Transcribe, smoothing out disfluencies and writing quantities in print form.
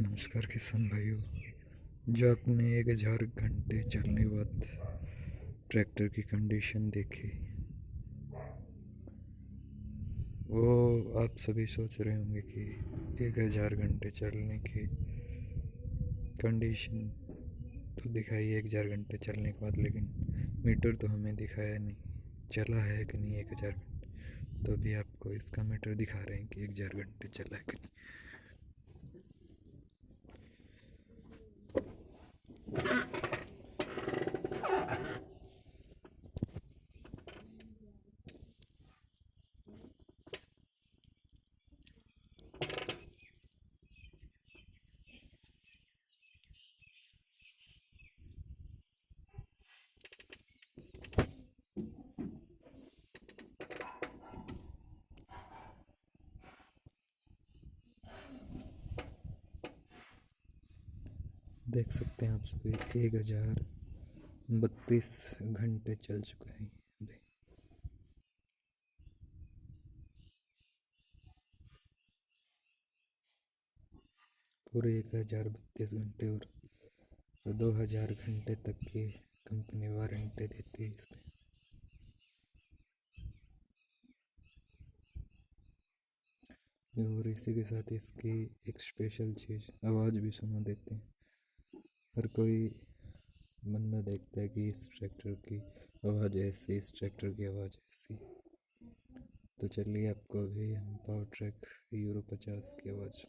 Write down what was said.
नमस्कार किसान भाइयों। जो आपने 1000 घंटे चलने के बाद ट्रैक्टर की कंडीशन देखी, वो आप सभी सोच रहे होंगे कि 1000 घंटे चलने की कंडीशन तो दिखाई 1000 घंटे चलने के बाद, लेकिन मीटर तो हमें दिखाया नहीं चला है कि नहीं 1000 घंटे। तो अभी आपको इसका मीटर दिखा रहे हैं कि 1000 घंटे चला है कि नहीं। देख सकते हैं आप सभी 1032 घंटे चल चुका है अभी। पूरे 1032 घंटे और 2000 घंटे तक की कंपनी वारंटी देती है इसमें। और इसी के साथ इसकी एक स्पेशल चीज़ आवाज़ भी सुना देते हैं। हर कोई बंदा देखता है कि इस ट्रैक्टर की आवाज़ ऐसी, इस ट्रैक्टर की आवाज़ ऐसी। तो चलिए आपको अभी हम पावर ट्रैक यूरो 50 की आवाज़।